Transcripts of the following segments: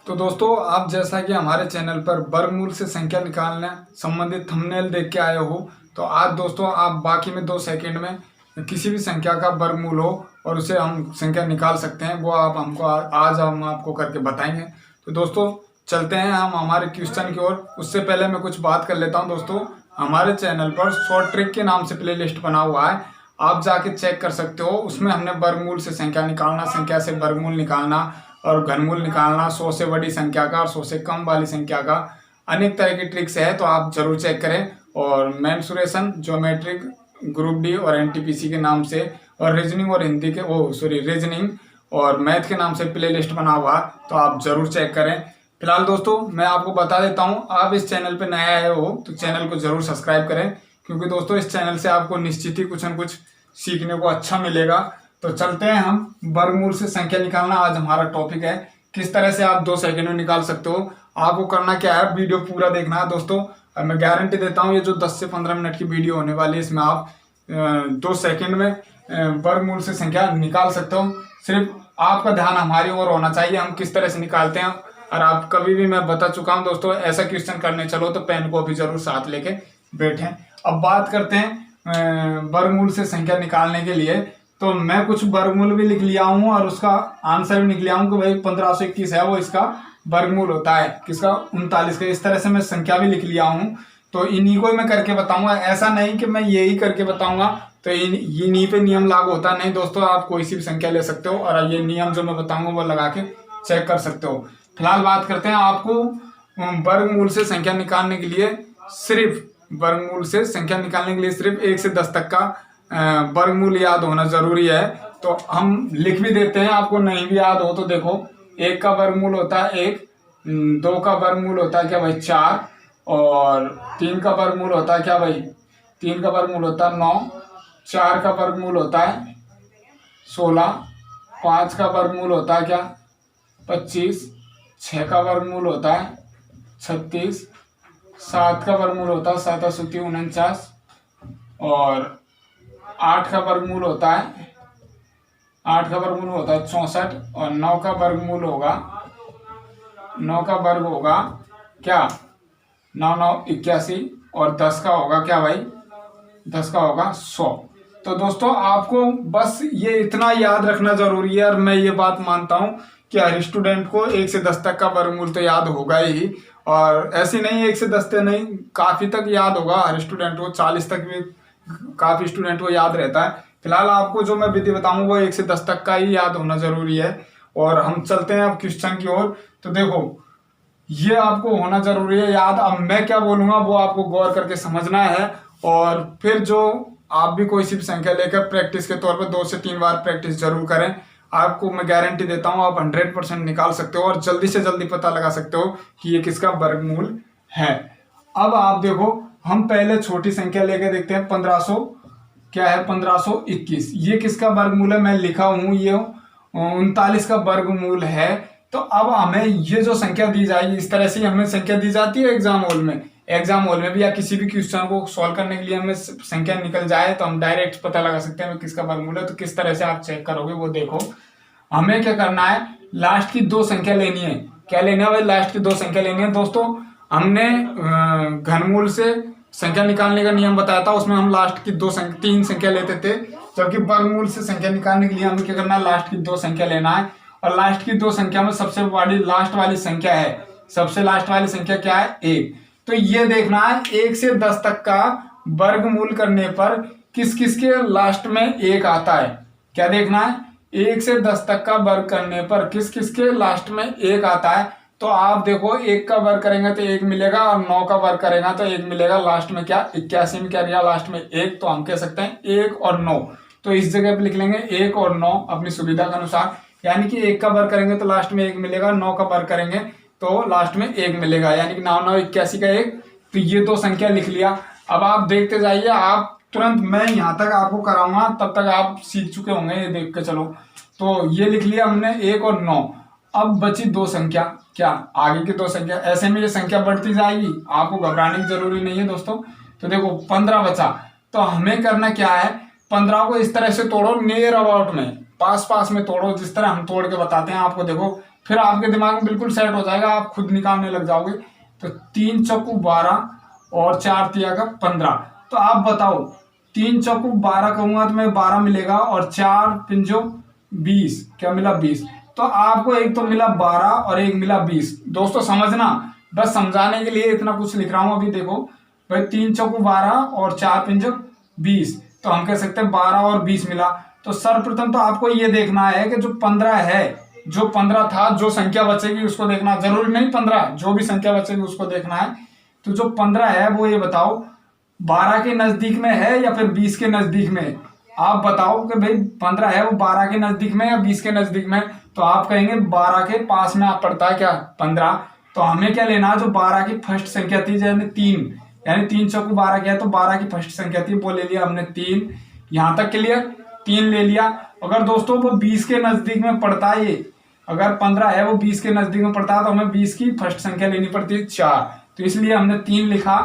तो दोस्तों, आप जैसा कि हमारे चैनल पर वर्गमूल से संख्या निकालने संबंधित थंबनेल देख के आए हो, तो आज दोस्तों आप बाकी में 2 सेकंड में किसी भी संख्या का वर्गमूल हो और उसे हम संख्या निकाल सकते हैं, वो आप हमको आज हम आपको करके बताएंगे। तो दोस्तों चलते हैं हम हमारे क्वेश्चन की ओर। उससे पहले मैं कुछ बात कर लेता हूं। दोस्तों, हमारे चैनल पर शॉर्ट ट्रिक के नाम से प्लेलिस्ट बना हुआ है, आप जाके चेक कर सकते हो। उसमें हमने वर्गमूल से संख्या निकालना, संख्या से वर्गमूल निकालना और घनमूल निकालना, 100 से बड़ी संख्या का और 100 से कम वाली संख्या का अनेक तरह की ट्रिक्स है, तो आप जरूर चेक करें। और मेंसुरेशन, ज्योमेट्रिक, ग्रुप डी और एनटीपीसी के नाम से, और रीजनिंग और हिंदी के रीजनिंग और मैथ के नाम से प्लेलिस्ट बना हुआ, तो आप जरूर चेक करें। फिलहाल दोस्तों मैं आपको बता देता हूं, आप इस चैनल पे नए आए हो तो चैनल को जरूर सब्सक्राइब करें, क्योंकि दोस्तों इस चैनल से आपको निश्चित ही कुछ न कुछ सीखने को अच्छा मिलेगा। तो चलते हैं हम वर्गमूल से संख्या निकालना। आज हमारा टॉपिक है किस तरह से आप 2 सेकंड में निकाल सकते हो। आपको करना क्या है, वीडियो पूरा देखना है दोस्तों। मैं गारंटी देता हूँ ये जो 10 से 15 मिनट की वीडियो होने वाली है, इसमें आप 2 सेकंड में वर्गमूल से संख्या निकाल सकते हो। सिर्फ आपका ध्यान हमारी ओर होना चाहिए, हम किस तरह से निकालते हैं। और आप कभी भी, मैं बता चुका हूँ दोस्तों, ऐसा क्वेश्चन करने चलो तो पेन को भी जरूर साथ लेके बैठें। अब बात करते हैं वर्गमूल से संख्या निकालने के लिए। तो मैं कुछ वर्गमूल भी लिख लिया हूँ और उसका आंसर भी लिख लिया हूँ कि भाई 1521 है वो इसका वर्गमूल होता है, किसका, 39 का। इस तरह से मैं संख्या भी लिख लिया हूँ, तो इन्हीं को मैं करके बताऊंगा। ऐसा नहीं कि मैं यही करके बताऊंगा तो इन्हीं पे नियम लागू होता है, नहीं दोस्तों, आप कोई सी भी संख्या ले सकते हो और ये नियम जो मैं बताऊंगा वो लगा के चेक कर सकते हो। फिलहाल बात करते हैं, आपको वर्गमूल से संख्या निकालने के लिए सिर्फ 1 से 10 तक का वर्गमूल याद होना जरूरी है। तो हम लिख भी देते हैं, आपको नहीं भी याद हो तो देखो, 1 का वर्गमूल होता है 1, 2 का वर्गमूल होता है क्या भाई 4, और 3 का वर्गमूल होता है क्या भाई, 3 का वर्गमूल होता है 9, 4 का वर्गमूल होता है 16, 5 का वर्गमूल होता है क्या 25, 6 का वर्गमूल होता है 36, 7 का वर्गमूल होता है 7 49, और 8 का वर्गमूल होता है 64, और 9 का वर्गमूल होगा 9 का वर्ग होगा क्या 9 9 81, और 10 का होगा क्या भाई, 10 का होगा 100। तो दोस्तों आपको बस ये इतना याद रखना जरूरी है, और मैं ये बात मानता हूँ कि हर स्टूडेंट को 1 से 10 तक का वर्गमूल तो याद होगा ही। और ऐसी नहीं 1 से 10 तक नहीं, काफी तक याद होगा हर स्टूडेंट को, 40 तक भी काफी स्टूडेंट को याद रहता है। फिलहाल आपको जो मैं विधि बताऊंगा वो 1 से 10 तक का ही याद होना जरूरी है। और हम चलते हैं अब क्वेश्चन की ओर। तो देखो, ये आपको होना जरूरी है याद। अब मैं क्या बोलूंगा वो आपको गौर करके समझना है, और फिर जो आप भी कोई सी भी संख्या लेकर प्रैक्टिस के तौर पर 2 से 3 बार प्रैक्टिस जरूर करें। आपको मैं गारंटी देता हूं आप 100% निकाल सकते हो और जल्दी से जल्दी पता लगा सकते हो कि ये किसका वर्गमूल है। अब आप देखो, हम पहले छोटी संख्या लेके देखते हैं। 1500 क्या है, 1521, ये किसका वर्गमूल है, मैं लिखा हूं ये 39 का वर्गमूल है। तो अब हमें ये जो संख्या दी जाएगी, इस तरह से हमें संख्या दी जाती है एग्जाम हॉल में भी, या किसी भी क्वेश्चन को सॉल्व करने के लिए हमें संख्या निकल जाए तो हम डायरेक्ट पता लगा सकते हैं किसका वर्गमूल है। तो किस तरह से आप चेक करोगे वो देखो। हमें क्या करना है, लास्ट की 2 संख्या लेनी है। क्या लेना है भाई, लास्ट की 2 संख्या लेनी है। दोस्तों हमने घनमूल से संख्या निकालने का नियम बताया था, उसमें हम लास्ट की 3 संख्या लेते थे, जबकि वर्गमूल से संख्या निकालने के लिए हमें क्या करना है, लास्ट की 2 संख्या लेना है। और लास्ट की 2 संख्या में सबसे बड़ी लास्ट वाली संख्या है, सबसे लास्ट वाली संख्या क्या है, 1। तो ये देखना है 1 से 10 तक का वर्गमूल करने पर किस किस के लास्ट में 1 आता है। क्या देखना है, 1 से 10 तक का वर्ग करने पर किस किस के लास्ट में 1 आता है। तो आप देखो, 1 का वर्ग करेंगे तो 1 मिलेगा, और 9 का वर्ग करेगा तो 1 मिलेगा। लास्ट में क्या, 81 में क्या दिया, लास्ट में 1, तो हम कह सकते हैं 1 और 9। तो इस जगह पे लिख लेंगे 1 और 9 अपनी सुविधा के अनुसार, यानी कि 1 का वर्ग करेंगे तो लास्ट में 1 मिलेगा, 9 का वर्ग करेंगे तो लास्ट में 1 मिलेगा, यानी कि 9 9 81 का 1। तो ये 2 संख्या लिख लिया। अब आप देखते जाइए, आप तुरंत, मैं यहाँ तक आपको कराऊंगा तब तक आप सीख चुके होंगे, ये देख के चलो। तो ये लिख लिया हमने 1 और 9। अब बची 2 संख्या, क्या आगे की 2 संख्या। ऐसे में ये संख्या बढ़ती जाएगी, आपको घबराने की जरूरी नहीं है दोस्तों। तो देखो 15 बचा, तो हमें करना क्या है, 15 को इस तरह से तोड़ो नियर अबाउट में, पास पास में तोड़ो, जिस तरह हम तोड़ के बताते हैं आपको, देखो फिर आपके दिमाग में बिल्कुल सेट हो जाएगा, आप खुद निकालने लग जाओगे। तो 3 चौकू 12 और 4 तिया का 15। तो आप बताओ 3 चौकू 12 कहूंगा तो मैं 12 मिलेगा, और 4 पिंजो 20, क्या मिला 20। तो आपको एक तो मिला 12 और एक मिला 20। दोस्तों समझना, बस समझाने के लिए इतना कुछ लिख रहा हूं। अभी देखो भाई 3 चौकू 12 और 4 पिंजो 20, तो हम कह सकते हैं 12 और 20 मिला। तो सर्वप्रथम तो आपको ये देखना है कि जो 15 है, जो 15 था, जो संख्या बचेगी उसको देखना, जरूरी नहीं 15, जो भी संख्या बचेगी उसको देखना है। तो जो 15 है वो ये बताओ 12 के नजदीक में है या फिर 20 के नजदीक में। आप बताओ कि भाई 15 है वो 12 के नजदीक में या 20 के नजदीक में। तो आप कहेंगे 12 के पास में आप पड़ता है क्या 15। तो हमें क्या लेना है, जो 12 की फर्स्ट संख्या थी, यानी 3, यानी 3 चौकू 12 क्या है, तो 12 की फर्स्ट संख्या थी, वो ले लिया हमने 3। यहां तक क्लियर, 3 ले लिया। अगर दोस्तों वो 20 के नजदीक में पड़ता है, ये अगर 15 है वो 20 के नजदीक में पड़ता है, तो हमें 20 की फर्स्ट संख्या लेनी पड़ती है 4, तो इसलिए हमने 3 लिखा।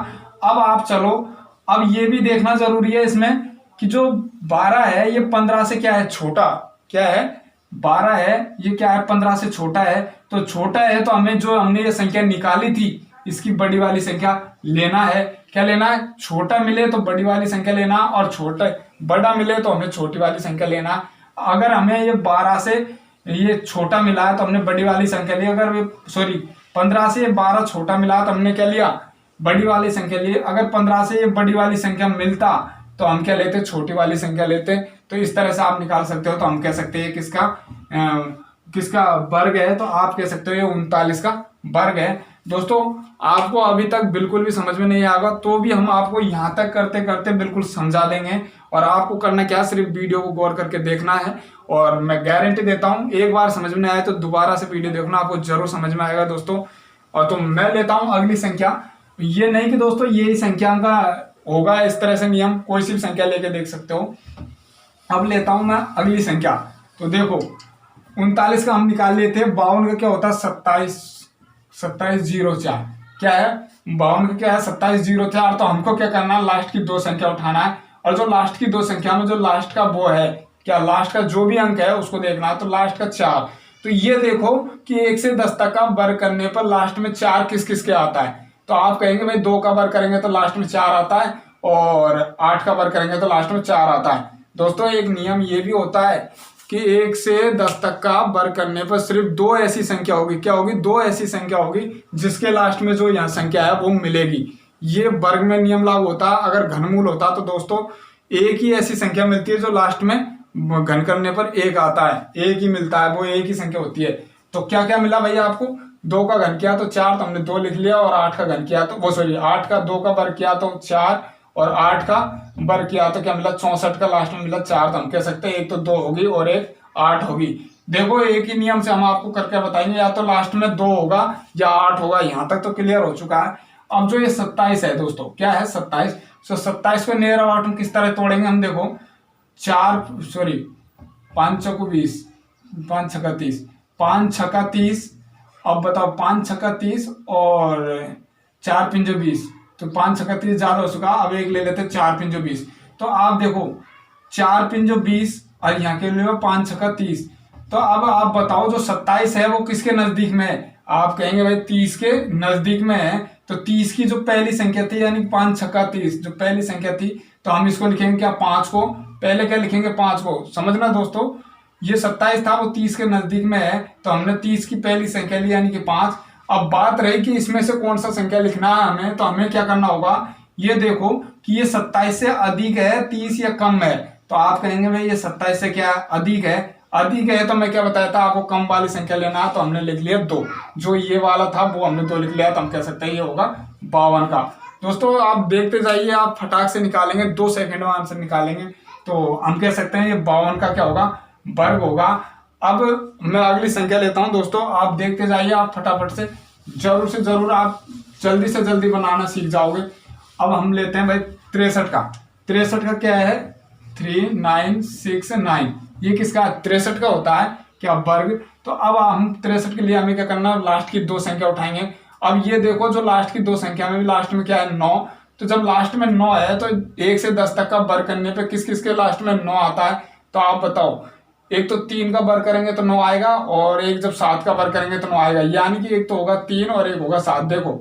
अब आप चलो, अब ये भी देखना जरूरी है इसमें कि जो 12 है ये 15 से क्या है, छोटा, क्या है 12 है ये क्या है 15 से छोटा है। तो छोटा है तो हमें जो हमने ये संख्या निकाली थी इसकी बड़ी वाली संख्या लेना है। क्या लेना है, छोटा मिले तो बड़ी वाली संख्या लेना, और छोटा बड़ा मिले तो हमें छोटी वाली संख्या लेना। अगर हमें ये 12 से ये छोटा मिला है तो हमने बड़ी वाली संख्या ली, अगर ये 15 से ये 12 छोटा मिला तो हमने क्या लिया, बड़ी वाली संख्या ली। अगर 15 से ये बड़ी वाली संख्या मिलता तो हम क्या लेते, छोटी वाली संख्या लेते। तो इस तरह से आप निकाल सकते हो। तो हम कह सकते हैं किसका वर्ग है, तो आप कह सकते हो ये 39 का वर्ग है। दोस्तों आपको अभी तक बिल्कुल भी समझ में नहीं आएगा तो भी हम आपको यहाँ तक करते करते बिल्कुल समझा देंगे, और आपको करना क्या, सिर्फ वीडियो को गौर करके देखना है। और मैं गारंटी देता हूँ एक बार समझ में आए तो दोबारा से वीडियो देखना, आपको जरूर समझ में आएगा दोस्तों। और तो मैं लेता हूँ अगली संख्या। ये नहीं कि दोस्तों यही संख्या का होगा इस तरह से नियम, कोई सी भी संख्या लेके देख सकते हो। अब लेता हूं मैं अगली संख्या। तो देखो 39 का हम निकाल लिए थे, 52 का क्या होता है 2704, क्या है 52 का क्या है 2704। तो हमको क्या करना है, लास्ट की 2 संख्या उठाना है, और जो लास्ट की 2 संख्या में जो लास्ट का वो है, क्या लास्ट का जो भी अंक है उसको देखना है। तो लास्ट का 4, तो ये देखो कि 1 से 10 तक का वर्ग करने पर लास्ट में 4 किस किस के आता है। तो आप कहेंगे भाई 2 का वर्ग करेंगे तो लास्ट में 4 आता है, और 8 का वर्ग करेंगे तो लास्ट में 4 आता है। दोस्तों एक नियम ये भी होता है कि 1 से 10 तक का वर्ग करने पर सिर्फ 2 ऐसी संख्या होगी, क्या होगी, 2 ऐसी संख्या होगी जिसके लास्ट में जो यहाँ संख्या है वो मिलेगी। ये वर्ग में नियम लागू होता है। अगर घनमूल होता तो दोस्तों एक ही ऐसी संख्या मिलती है जो लास्ट में घन करने पर 1 आता है, एक ही मिलता है, वो एक ही संख्या होती है। तो क्या क्या मिला भैया आपको, 2 का घन किया तो 4, तो हमने 2 लिख लिया, और 8 का घन किया तो 8 का 2 का वर्ग किया तो 4, और 8 का वर्ग किया तो क्या मिला 64 का लास्ट में मिला 4। तो हम कह सकते हैं एक तो 2 होगी और एक 8 होगी। देखो एक ही नियम से हम आपको करके बताएंगे, या तो लास्ट में 2 होगा या 8 होगा। यहाँ तक तो क्लियर हो चुका है। अब जो ये 27 है दोस्तों, क्या है 27, तो 27 को नियर अबाउट हम किस तरह तोड़ेंगे, हम देखो 5 चौको 20, 5 छक्का 30, 5 छक्का 30। अब बताओ 5 छक्का 30 और 4 पिंजो 20, तो 5 छक्का 30 ज्यादा हो चुका। अब एक ले लेते 4 पिंजो 20। तो आप देखो 4 पिंजो 20 और यहाँ के लिए 5 छक्का 30। तो अब आप बताओ जो 27 है वो किसके नजदीक में है। आप कहेंगे भाई 30 के नजदीक में है। तो 30 की जो पहली संख्या थी यानी 5 छक्का 30 जो पहली संख्या थी, तो हम इसको लिखेंगे क्या 5 को, पहले क्या लिखेंगे 5 को। समझना दोस्तों, ये 27 था वो 30 के नजदीक में है, तो हमने 30 की पहली संख्या ली यानी कि 5। अब बात रही कि इसमें से कौन सा संख्या लिखना है हमें, तो हमें क्या करना होगा, ये देखो कि ये 27 से अधिक है 30 या कम है। तो आप कहेंगे भाई ये 27 से क्या अधिक है, अधिक है तो मैं क्या बताया था आपको कम वाली संख्या लेना है, तो हमने लिख लिया 2। जो ये वाला था वो हमने 2 लिख लिया, तो हम कह सकते हैं ये होगा 52 का। दोस्तों आप देखते जाइए, आप फटाक से निकालेंगे, 2 सेकंड में आंसर निकालेंगे। तो हम कह सकते हैं ये 52 का क्या होगा, वर्ग होगा। अब मैं अगली संख्या लेता हूं दोस्तों, आप देखते जाइए, आप फटाफट से जरूर आप जल्दी से जल्दी बनाना सीख जाओगे। अब हम लेते हैं भाई 63 का। 63 का क्या है 3969, ये किसका 63 का होता है क्या वर्ग। तो अब हम 63 के लिए हमें क्या करना, लास्ट की 2 संख्या उठाएंगे। अब ये देखो जो लास्ट की 2 संख्या में भी लास्ट में क्या है 9, तो जब लास्ट में 9 है तो 1 से 10 तक का वर्ग करने पे किस किस के लास्ट में 9 आता है। तो आप बताओ एक तो 3 का वर्ग करेंगे तो 9 आएगा, और एक जब 7 का वर्ग करेंगे तो 9 आएगा, यानी कि एक तो होगा 3 और एक होगा 7। देखो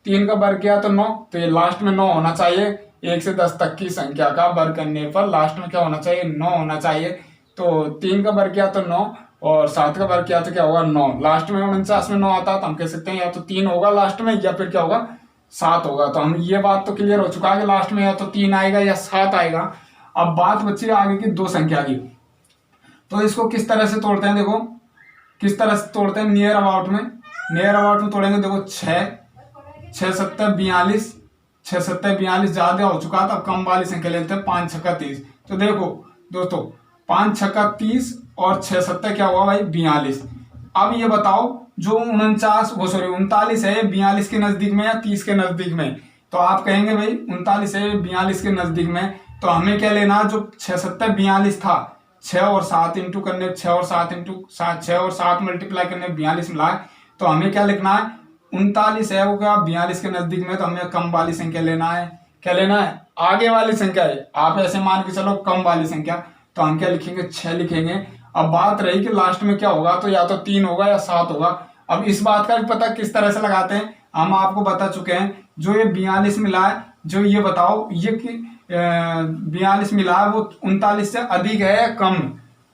3 का वर्ग किया तो 9, तो ये लास्ट में 9 होना चाहिए। 1 से 10 तक की संख्या का वर्ग करने पर लास्ट में क्या होना चाहिए, 9 होना चाहिए। तो 3 का वर्ग किया तो 9, और 7 का वर्ग किया तो क्या होगा 9। लास्ट में 49 में 9 आता है, तो हम कह सकते हैं या तो 3 होगा लास्ट में, या फिर क्या होगा 7 होगा। तो हम ये बात तो क्लियर हो चुका है कि लास्ट में या तो 3 आएगा या 7 आएगा। अब बात बची आगे की दो संख्या की, तो इसको किस तरह से तोड़ते हैं, देखो किस तरह से तोड़ते हैं। नियर अबाउट में तोड़ेंगे। देखो 6 सत्तर 42, 6 सत्तर 42 ज्यादा हो चुका था, अब कम वाली संख्या लेते हैं 5 छक्का 30। तो देखो दोस्तों 5 छक्का 30 और 6 सत्तर क्या हुआ भाई 42। अब ये बताओ जो 39 है, 42 के नजदीक में या 30 के नजदीक में। तो आप कहेंगे भाई 39 है 42 के नजदीक में, तो हमें क्या लेना, जो 6 सत्तर 42 था, 6 और 7 इंटू करने, 6 और 7 इंटू 7, 6 और 7 मल्टीप्लाई करने 42 मिला है। तो हमें क्या लिखना है, 39 है वो क्या 42 के नजदीक में, तो हमें कम वाली संख्या लेना है। क्या लेना है, आगे वाली संख्या है। आप ऐसे मान के चलो कम वाली संख्या, तो हम क्या लिखेंगे 6 लिखेंगे। अब बात रही कि लास्ट में क्या होगा, तो या तो 3 होगा या 7 होगा। अब इस बात का भी पता किस तरह से लगाते हैं, हम आपको बता चुके हैं। जो ये 42 मिला है, जो ये बताओ ये कि 42 मिला है वो 39 से अधिक है या कम,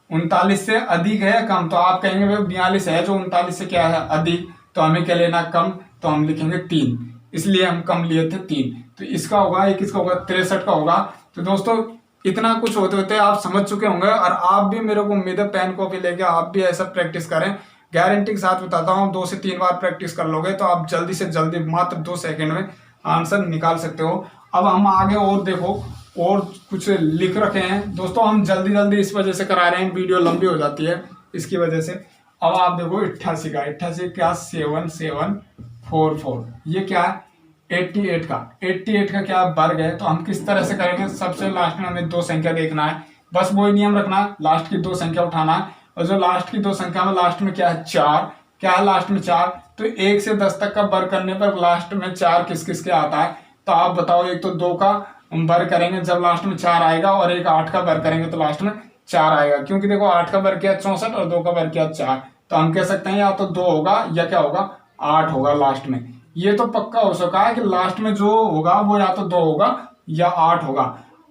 39 से अधिक है या कम। तो आप कहेंगे भाई 42 है जो 39 से क्या है अधिक, तो हमें क्या लेना कम, तो हम लिखेंगे 3, इसलिए हम कम लिए थे 3। तो इसका होगा, एक इसका होगा 63 का होगा। तो दोस्तों इतना कुछ होते होते आप समझ चुके होंगे, और आप भी, मेरे को उम्मीद है पेन कॉपी लेके आप भी ऐसा प्रैक्टिस करें। गारंटी के साथ बताता हूँ 2 से 3 बार प्रैक्टिस कर लोगे तो आप जल्दी से जल्दी मात्र 2 सेकंड में आंसर निकाल सकते हो। अब हम आगे और देखो, और कुछ लिख रखे हैं दोस्तों, हम जल्दी जल्दी इस वजह से करा रहे हैं, वीडियो लंबी हो जाती है इसकी वजह से। अब आप देखो 88 का, 88 क्या 7744, ये क्या है 88 का, 88 का क्या वर्ग है। तो हम किस तरह से करेंगे, सबसे लास्ट में हमें 2 संख्या देखना है, बस वही नियम रखना है, लास्ट की 2 संख्या उठाना है। और जो लास्ट की 2 संख्या में लास्ट में क्या है 4, क्या है लास्ट में 4। तो 1 से 10 तक का वर्ग करने पर लास्ट में 4 किस किस के आता है, तो आप बताओ। एक तो 2 का वर्ग करेंगे जब लास्ट में 4 आएगा, और एक 8 का वर्ग करेंगे तो लास्ट में 4 आएगा, क्योंकि देखो 8 का वर्ग किया 64 और 2 का वर्ग किया 4। तो हम कह सकते हैं या तो 2 होगा या क्या होगा 8 होगा लास्ट में। ये तो पक्का हो सका है कि लास्ट में जो होगा वो या तो 2 होगा या 8 होगा।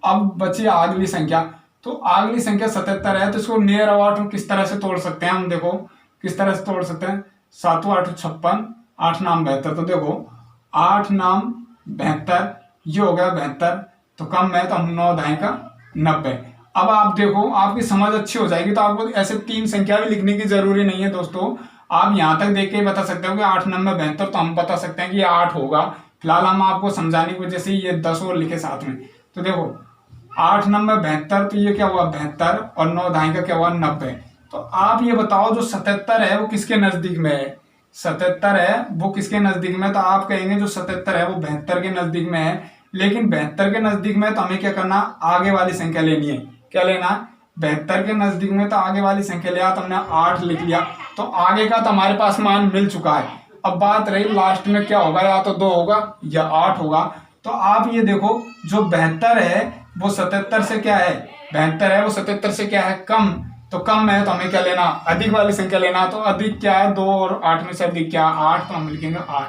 अब बची अगली संख्या, तो अगली संख्या 77 है, तो इसको नियर अबाउट में किस तरह से तोड़ सकते हैं, हम देखो किस तरह से तोड़ सकते हैं। 7 8 56, 8 नाम 72। तो देखो 8 नाम 72, ये हो गया 72, तो कम है तो हम 9 दाएं का 90। अब आप देखो आपकी समझ अच्छी हो जाएगी, तो आपको ऐसे 3 संख्या भी लिखने की जरूरी नहीं है दोस्तों। आप यहाँ तक देख के ही बता सकते हो कि 8 9 72, तो हम बता सकते हैं कि ये 8 होगा। फिलहाल हम आपको समझाने की वजह से ये 10 और लिखे साथ में। तो देखो 8 9 72, तो ये क्या हुआ 72, और 9 दाएं का क्या हुआ 90। तो आप ये बताओ जो 77 है वो किसके नजदीक में है, 77 है वो किसके नजदीक में। तो आप कहेंगे जो 77 है वो 72 के नजदीक में है, लेकिन 72 के नजदीक में तो हमें क्या करना, आगे वाली संख्या लेनी है। क्या लेना, 72 के नजदीक में तो आगे वाली संख्या लिया, तो हमने 8 लिख लिया। तो आगे का तो हमारे पास मान मिल चुका है। अब बात रही लास्ट में क्या होगा, या तो 2 होगा या 8 होगा। तो आप ये देखो जो 72 है वो 77 से क्या है, 72 है वो 77 से क्या है कम। तो कम है तो हमें क्या लेना, अधिक वाली संख्या लेना। तो अधिक क्या है 2 और 8 में से अधिक क्या 8, तो हम लिखेंगे 8।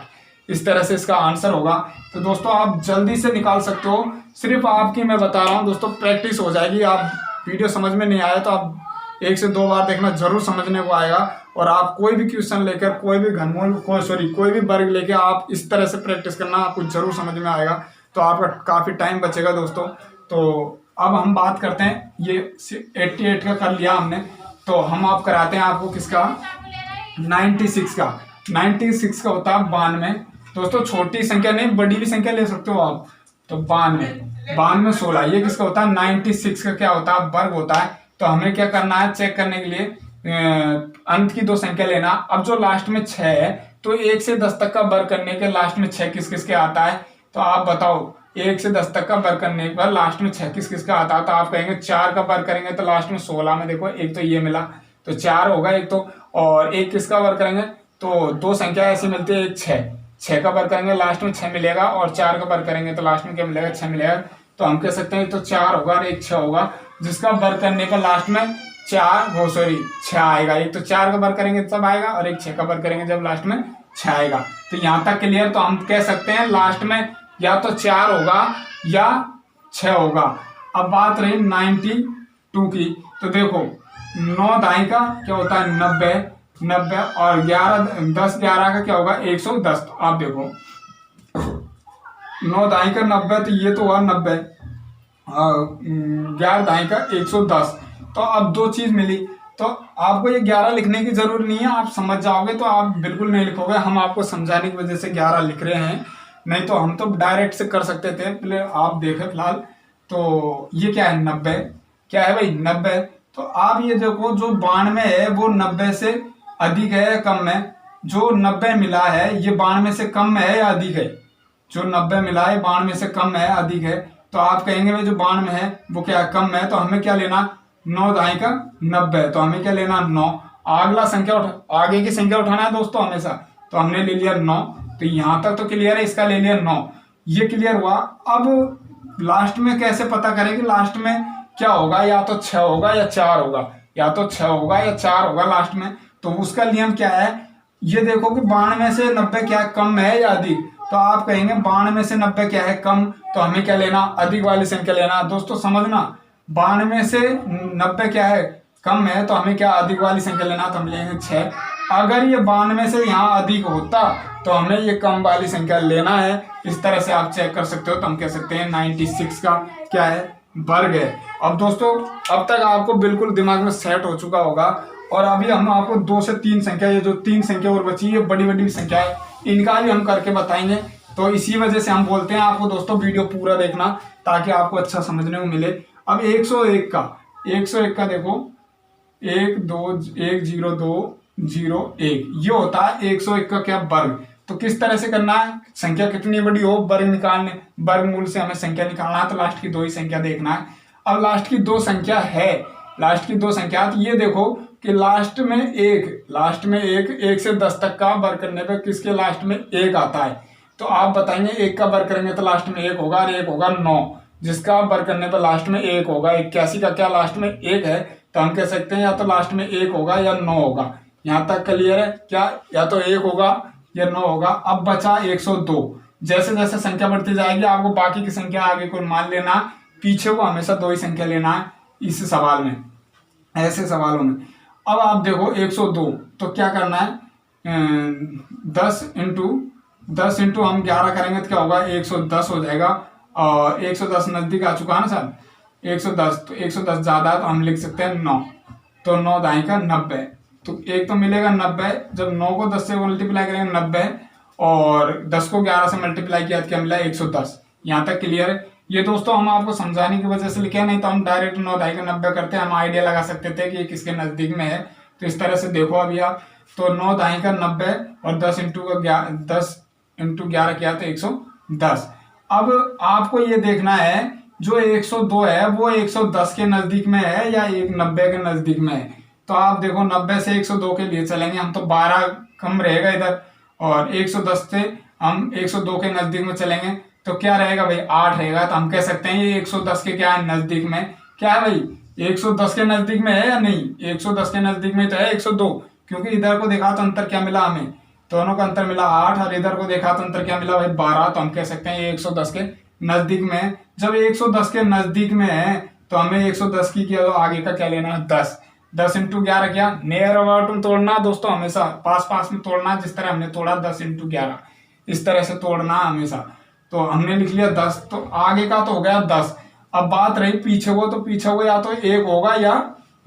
इस तरह से इसका आंसर होगा। तो दोस्तों आप जल्दी से निकाल सकते हो, सिर्फ आपकी मैं बता रहा हूँ दोस्तों प्रैक्टिस हो जाएगी। आप वीडियो समझ में नहीं आया तो आप 1 से 2 बार देखना, जरूर समझने को आएगा। और आप कोई भी क्वेश्चन लेकर, कोई भी घनमूल कोई भी वर्ग लेके आप इस तरह से प्रैक्टिस करना, आपको जरूर समझ में आएगा। तो आपका काफी टाइम बचेगा दोस्तों। तो अब हम बात करते हैं, ये 88 का कर लिया हमने, तो हम आप कराते हैं आपको किसका 96 का। 96 का होता है 92 दोस्तों, छोटी संख्या नहीं बड़ी भी संख्या ले सकते हो आप। तो 92 16, ये किसका होता है 96 का क्या होता है वर्ग होता है। तो हमें क्या करना है, चेक करने के लिए अंत की 2 संख्या लेना। अब जो लास्ट में 6 है, तो 1 से 10 तक का वर्ग करने के लास्ट में 6 किस किस के आता है। तो आप बताओ 1 से 10 तक का वर्ग करने पर लास्ट में 6 किस किस का आता है। तो आप कहेंगे 4 का वर्ग करेंगे तो लास्ट में 16 में देखो एक तो ये मिला, तो 4 होगा एक तो, और एक किसका वर्ग करेंगे तो 2 संख्या ऐसी मिलती है, एक 6 का वर्ग करेंगे लास्ट में 6 मिलेगा, और 4 का वर्ग करेंगे तो लास्ट में क्या मिलेगा 6 मिलेगा। तो हम कह सकते हैं तो 4 होगा और एक 6 होगा, जिसका वर्ग करने पर लास्ट में 4 वो सॉरी 6 आएगा। एक तो 4 का वर्ग करेंगे तब आएगा और एक 6 का वर्ग करेंगे जब लास्ट में 6 आएगा। तो यहाँ तक क्लियर। तो हम कह सकते हैं लास्ट में या तो 4 होगा या 6 होगा। अब बात रही 92 की। तो देखो 9 दाई का क्या होता है 90 और 10 11 का क्या होगा 110। तो आप देखो 9 दाई का 90 तो ये तो हुआ 90 और 11 दाई का 110। तो अब दो चीज मिली। तो आपको ये 11 लिखने की जरूरत नहीं है, आप समझ जाओगे तो आप बिल्कुल नहीं लिखोगे। हम आपको समझाने की वजह से 11 लिख रहे हैं, नहीं तो हम तो डायरेक्ट से कर सकते थे। पहले आप देखें फिलहाल। तो ये क्या है 90, क्या है भाई 90। तो आप ये देखो जो 92 है वो 90 से अधिक है या कम है। जो 90 मिला है ये 92 से कम है या अधिक है। जो 90 मिला है 92 से कम है अधिक है। तो आप कहेंगे भाई जो 92 है वो क्या कम है। तो हमें क्या लेना 9 दाई का 90। तो हमें क्या लेना 9। अगला संख्या आगे की संख्या उठाना है दोस्तों हमेशा। तो हमने ले लिया 9। तो यहां तक तो क्लियर है, इसका ले लिया 9, ये क्लियर हुआ। अब लास्ट में कैसे पता करें कि लास्ट में क्या होगा, या तो 6 होगा या 4 होगा, या तो 6 होगा या 4 होगा लास्ट में। तो उसका नियम क्या है, ये देखो कि 92 से 90 क्या कम है या अधिक। तो आप कहेंगे 92 से 90 क्या है कम। तो हमें क्या लेना अधिक वाली संख्या लेना। दोस्तों समझना 92 से 90 क्या है कम है, तो हमें क्या अधिक वाली संख्या लेना। तो हम लेंगे 6। अगर ये 92 से यहाँ अधिक होता तो हमें ये कम वाली संख्या लेना है। इस तरह से आप चेक कर सकते हो। तो हम कह सकते हैं 96 का क्या है वर्ग है। अब दोस्तों अब तक आपको बिल्कुल दिमाग में सेट हो चुका होगा। और अभी हम आपको 2 से 3 संख्या, ये जो 3 संख्या और बची है बड़ी बड़ी संख्या है, इनका भी हम करके बताएंगे। तो इसी वजह से हम बोलते हैं आपको दोस्तों वीडियो पूरा देखना ताकि आपको अच्छा समझने को मिले। अब 101 का देखो 1 2 1 0 2 0 1 ये होता है 101 का क्या वर्ग। तो किस तरह से करना है, संख्या कितनी बड़ी हो वर्ग निकालने, वर्गमूल से हमें संख्या निकालना है। तो लास्ट की 2 ही संख्या देखना है। अब लास्ट की 2 संख्या है, लास्ट की 2 संख्या। तो ये देखो कि लास्ट में एक से 10 तक का वर्ग करने पे किसके लास्ट में 1 आता है। तो आप बताएंगे 1 का वर्ग करेंगे तो लास्ट में 1 होगा और 1 होगा 9, जिसका वर्ग करने पर लास्ट में 1 होगा। 81 का क्या लास्ट में 1 है। तो हम कह सकते हैं या तो लास्ट में 1 होगा या 9 होगा। यहाँ तक क्लियर है क्या, या तो 1 होगा या 9 होगा। अब बचा 102। जैसे जैसे संख्या बढ़ती जाएगी आपको बाकी की संख्या आगे को मान लेना, पीछे को हमेशा 2 ही संख्या लेना है इस सवाल में, ऐसे सवालों में। अब आप देखो 102 तो क्या करना है 10 इंटू हम 11 करेंगे तो क्या होगा 110 हो जाएगा। और 110 नजदीक आ चुका है ना सर 110। तो 110 ज्यादा तो हम लिख सकते हैं 9। तो 9 दाई का 90। तो एक तो मिलेगा 90, जब 9 को 10 से मल्टीप्लाई करेंगे 90 और 10 को 11 से मल्टीप्लाई किया तो क्या मिला 110। यहाँ तक क्लियर है। ये दोस्तों हम आपको समझाने की वजह से लिखे, नहीं तो हम डायरेक्ट 9 दाई का 90 करते हैं, हम आइडिया लगा सकते थे कि ये किसके नजदीक में है। तो इस तरह से देखो अभी आप, तो 9 दाई का 90 और 10 इंटू 11 किया तो 110। अब आपको ये देखना है जो 102 है वो 110 के नजदीक में है या 90 के नजदीक में है। तो आप देखो 90 से 102 के लिए चलेंगे हम, तो 12 कम रहेगा इधर, और 110 से हम 102 के नजदीक में चलेंगे तो क्या रहेगा भाई 8 रहेगा। तो हम कह सकते हैं ये 110 के क्या है नजदीक में, क्या है भाई 110 के नजदीक में है या नहीं। 110 के नजदीक में तो है 102, क्योंकि इधर को देखा तो अंतर क्या मिला हमें, दोनों का अंतर मिला 8 और इधर को देखा तो अंतर क्या मिला भाई 12। तो हम कह सकते हैं ये 110 के नजदीक में है। जब 110 के नजदीक में है तो हमें 110 की क्या आगे का क्या लेना है 10। 10 इंटू 11 क्या नियर अबाउट में तोड़ना दोस्तों, हमेशा पास पास में तोड़ना, जिस तरह हमने तोड़ा 10 इंटू 11 इस तरह से तोड़ना हमेशा। तो हमने लिख लिया 10, तो आगे का तो हो गया 10। अब बात रही पीछे को, तो पीछे को या तो 1 होगा या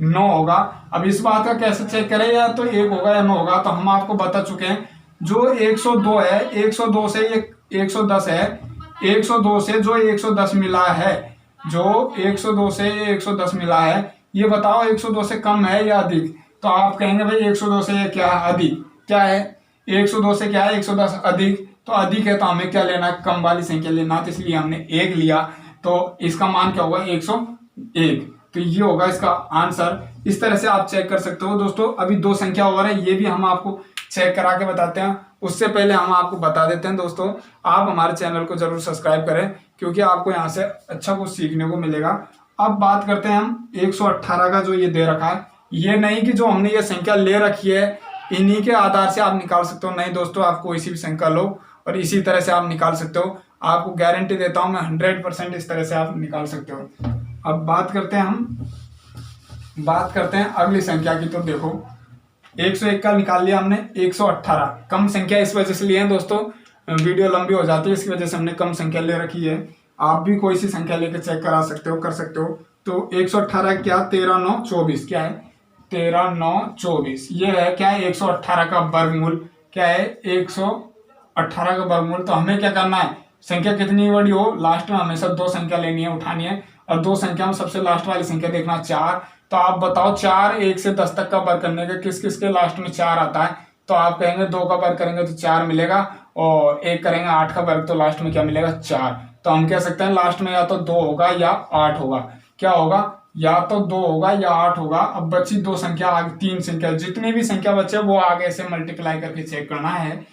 9 होगा। अब इस बात का कैसे चेक करें या तो 1 होगा या 9 होगा। तो हम आपको बता चुके हैं जो 102 है 102 से ये 110 है, 102 से जो 110 मिला है, जो 102 से 110 मिला है, ये बताओ 102 से कम है या अधिक। तो आप कहेंगे भाई 102 से ये क्या है अधिक, क्या है 102 से क्या है 110 अधिक। तो अधिक है तो हमें क्या लेना है कम वाली संख्या लेना, तो इसलिए हमने 1 लिया। तो इसका मान क्या होगा 101। तो ये होगा इसका आंसर। इस तरह से आप चेक कर सकते हो दोस्तों। अभी 2 संख्या और है, ये भी हम आपको चेक करा के बताते हैं। उससे पहले हम आपको बता देते हैं दोस्तों, आप हमारे चैनल को जरूर सब्सक्राइब करें क्योंकि आपको यहाँ से अच्छा कुछ सीखने को मिलेगा। अब बात करते हैं हम 118 का जो ये दे रखा है ये नहीं कि जो हमने ये संख्या ले रखी है इन्हीं के आधार से आप निकाल सकते हो, नहीं दोस्तों, आप कोई सी भी संख्या लो और इसी तरह से आप निकाल सकते हो। आपको गारंटी देता हूं मैं 100% इस तरह से आप निकाल सकते हो। अब बात करते हैं अगली संख्या की। तो देखो 101 का निकाल लिया हमने, 118 कम संख्या इस वजह से लिए हैं दोस्तों, वीडियो लंबी हो जाती है इसकी वजह से हमने कम संख्या ले रखी है। आप भी कोई सी संख्या लेकर चेक करा सकते हो, कर सकते हो। तो 118 क्या, 13 9 24 क्या है, 13 9 24 ये है क्या है 118 का वर्गमूल, क्या है 118 का वर्गमूल। तो हमें क्या करना है, संख्या कितनी बड़ी हो, लास्ट में हमेशा दो संख्या लेनी है, उठानी है, और दो संख्या में सबसे लास्ट वाली संख्या देखना 4। तो आप बताओ 4 1 से 10 तक का वर्ग करने का किस किस के लास्ट में 4 आता है। तो आप कहेंगे 2 का वर्ग करेंगे तो 4 मिलेगा, और 1 करेंगे 8 का वर्ग तो लास्ट में क्या मिलेगा 4। तो हम कह सकते हैं लास्ट में या तो 2 होगा या 8 होगा। क्या होगा, या तो 2 होगा या 8 होगा। अब बची दो संख्या, आगे 3 संख्या, जितनी भी संख्या बचे वो आगे से मल्टीप्लाई करके चेक करना है।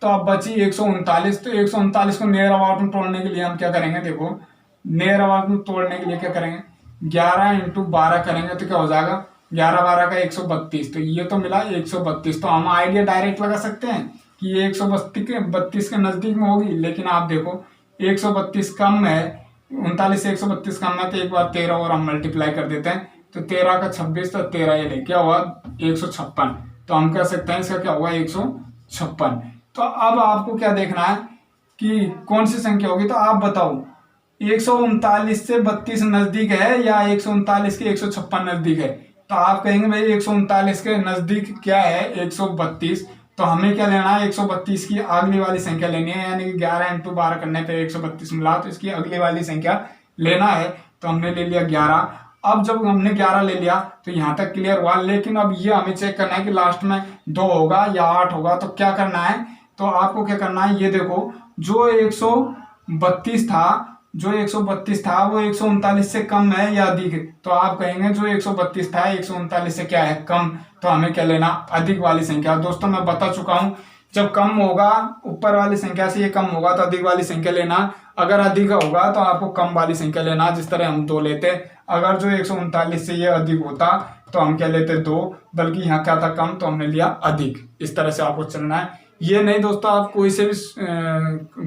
तो अब बची 139। तो 139 को नियर अबाउट में तोड़ने के लिए हम क्या करेंगे, देखो नियर अबाउट में तोड़ने के लिए क्या करेंगे, 11 × 12 करेंगे तो क्या हो जाएगा, 11 12 का 132। तो ये तो मिला 132। तो हम आइडिया डायरेक्ट लगा सकते हैं कि ये 132 के नजदीक में होगी, लेकिन आप देखो 132 कम है, 39 से 132 कम है, तो एक बार 13 और हम मल्टीप्लाई कर देते हैं। तो 13 का 26, तो 13 ये ले क्या हुआ 156। तो हम कह सकते हैं इसका क्या होगा 156। तो अब आपको क्या देखना है कि कौन सी संख्या होगी। तो आप बताओ 139 से 32 नजदीक है या 139 के 156 नजदीक है। तो आप कहेंगे भाई 139 के नजदीक क्या है 132। तो हमें क्या लेना है, 132 की अगली वाली संख्या लेनी है, यानी कि 11 × 12 करने पे 132 मिला, तो इसकी अगली वाली संख्या लेना है। तो हमने ले लिया 11। अब जब हमने 11 ले लिया तो यहाँ तक क्लियर हुआ, लेकिन अब ये हमें चेक करना है कि लास्ट में 2 होगा या 8 होगा। तो क्या करना है, तो आपको क्या करना है, ये देखो जो 132 था वो 139 से कम है या अधिक है। तो आप कहेंगे जो 132 था 139 से क्या है कम। तो हमें क्या लेना, अधिक वाली संख्या। दोस्तों मैं बता चुका हूं, जब कम होगा ऊपर वाली संख्या से ये कम होगा तो अधिक वाली संख्या लेना, अगर अधिक होगा तो आपको कम वाली संख्या लेना, जिस तरह हम 2 लेते। अगर जो 139 से ये अधिक होता तो हम क्या लेते 2, बल्कि यहाँ क्या था कम, तो हमने लिया अधिक। इस तरह से आपको चलना है। ये नहीं दोस्तों, आप कोई से भी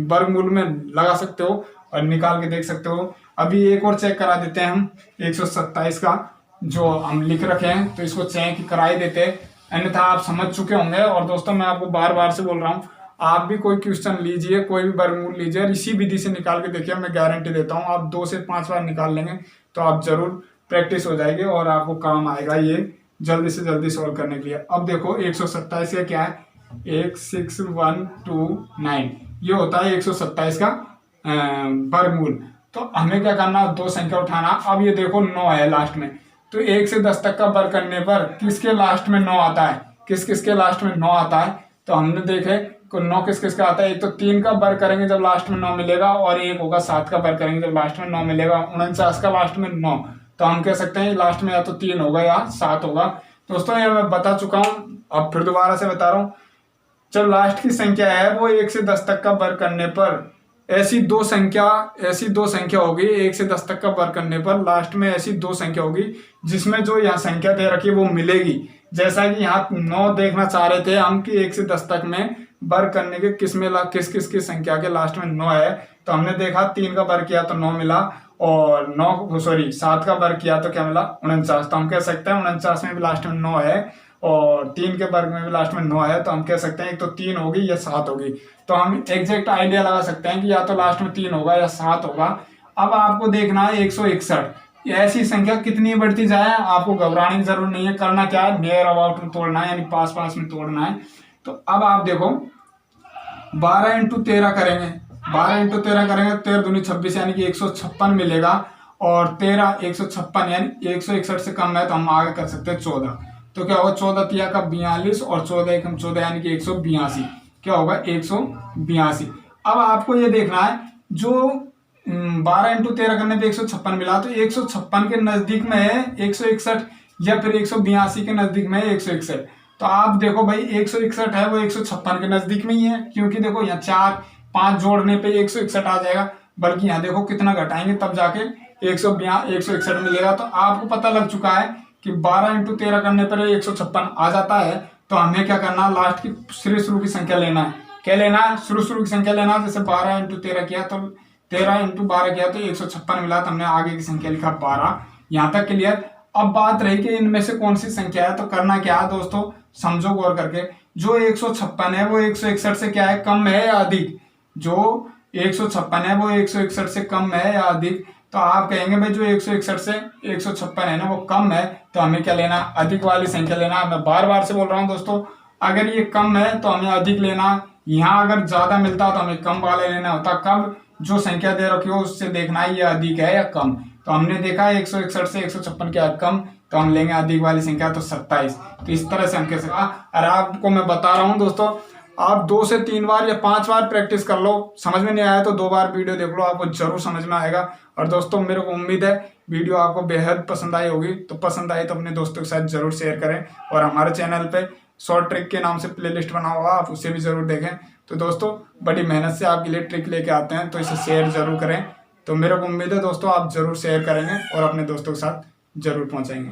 वर्गमूल में लगा सकते हो और निकाल के देख सकते हो। अभी एक और चेक करा देते हैं हम 127 का, जो हम लिख रखे हैं, तो इसको चेक करा ही देते हैं, अन्यथा आप समझ चुके होंगे। और दोस्तों मैं आपको बार बार से बोल रहा हूँ, आप भी कोई क्वेश्चन लीजिए, कोई भी वर्गमूल लीजिए और इसी विधि से निकाल के देखिए, मैं गारंटी देता हूँ आप 2 से 5 बार निकाल लेंगे तो आप जरूर प्रैक्टिस हो जाएगी और आपको काम आएगा ये जल्दी से जल्दी सोल्व करने के लिए। अब देखो 127 का क्या है, 16129 ये होता है 127 का वर्गमूल। तो हमें क्या करना, 2 संख्या उठाना। अब ये देखो 9 है लास्ट में, तो 1 से 10 तक का वर्ग करने पर किसके लास्ट में 9 आता है, किस किस के लास्ट में 9 आता है। तो हमने देखे को 9 किस किस का आता है, एक तो 3 का वर्ग करेंगे जब लास्ट में 9 मिलेगा, और एक होगा 7 का वर्ग करेंगे जब लास्ट में 9 मिलेगा। 49 का लास्ट में 9, तो हम कह सकते हैं लास्ट में या तो 3 होगा या 7 होगा। दोस्तों ये मैं बता चुका हूँ, अब फिर दोबारा से बता रहा हूँ, जब लास्ट की संख्या है वो 1 से 10 तक का वर्ग करने पर ऐसी दो संख्या होगी, 1 से 10 तक का वर्ग करने पर लास्ट में ऐसी 2 संख्या होगी जिसमें जो यहाँ संख्या दे रखी है वो मिलेगी। जैसा कि यहाँ 9 देखना चाह रहे थे हम कि 1 से 10 तक में वर्ग करने के किस किस की संख्या के लास्ट में 9 है। तो हमने देखा 3 का वर्ग किया तो 9 मिला, और 7 का वर्ग किया तो क्या मिला 49। तो हम कह सकते हैं 49 में भी लास्ट में 9 है और 3 के वर्ग में भी लास्ट में 9 है। तो हम कह सकते हैं एक तो 3 होगी या 7 होगी। तो हम एग्जैक्ट आइडिया लगा सकते हैं कि या तो लास्ट में 3 होगा या 7 होगा। अब आपको देखना है 161 ऐसी संख्या कितनी बढ़ती जाए, आपको घबराने की जरूरत नहीं है। करना क्या है, नियर अबाउट में तोड़ना है, यानी पास पास में तोड़ना है। तो अब आप देखो 12 × 13 करेंगे, 12 × 13 करेंगे, 13 दूनी 26 यानी कि 156 मिलेगा, और 13 156 यानी 161 से कम है तो हम आगे कर सकते हैं 14। तो क्या होगा 14 तिया का 42 और 14 एकम 14 यानी कि 182। क्या होगा 182। अब आपको ये देखना है जो 12 × 13 करने पे 156 मिला, तो 156 के नजदीक में है 161 या फिर 182 के नजदीक में है 161। तो आप देखो भाई 161 है वो 156 के नजदीक में ही है, क्योंकि देखो यहाँ 4 5 जोड़ने पे 161 आ जाएगा, बल्कि यहाँ देखो कितना घटाएंगे तब जाके 161 मिलेगा। तो आपको पता लग चुका है कि 12 इंटू 13 करने पर 156 आ जाता है, तो हमें क्या करना, लास्ट की शुरू की संख्या लेना है। क्या लेना है, शुरू की संख्या लेना है। जैसे 12 इंटू 13 किया तो 13 इंटू 12 किया तो 156 मिला, तो हमने आगे की संख्या लिखा 12। यहाँ तक क्लियर। अब बात रही कि इनमें से कौन सी संख्या है, तो करना क्या है दोस्तों, समझो गौर करके। जो 156 है वो 161 से क्या है, कम है या अधिक। जो 156 है वो 161 से कम है या अधिक। तो आप कहेंगे भाई जो 161 से 156 है ना वो कम है, तो हमें क्या लेना, अधिक वाली संख्या लेना। मैं बार बार से बोल रहा हूँ दोस्तों, अगर ये कम है तो हमें अधिक लेना, यहाँ अगर ज्यादा मिलता तो हमें कम वाला लेना होता। कब, जो संख्या दे रखी हो उससे देखना है ये अधिक है या कम। तो हमने देखा 161 से 156 क्या कम, तो हम लेंगे अधिक वाली संख्या, तो 27। तो इस तरह से हम कह सकते। और आपको मैं बता रहा हूँ दोस्तों, आप 2 से 3 बार या 5 बार प्रैक्टिस कर लो, समझ में नहीं आया तो 2 बार वीडियो देख लो, आपको जरूर समझ में आएगा। और दोस्तों मेरे को उम्मीद है वीडियो आपको बेहद पसंद आई होगी। तो पसंद आई तो अपने दोस्तों के साथ जरूर शेयर करें, और हमारे चैनल पे शॉर्ट ट्रिक के नाम से प्लेलिस्ट बना हुआ, आप उसे भी जरूर देखें। तो दोस्तों बड़ी मेहनत से आपके लिए ट्रिक लेके आते हैं, तो इसे शेयर जरूर करें। तो मेरे को उम्मीद है दोस्तों आप जरूर शेयर करेंगे और अपने दोस्तों के साथ जरूर पहुंचाएंगे।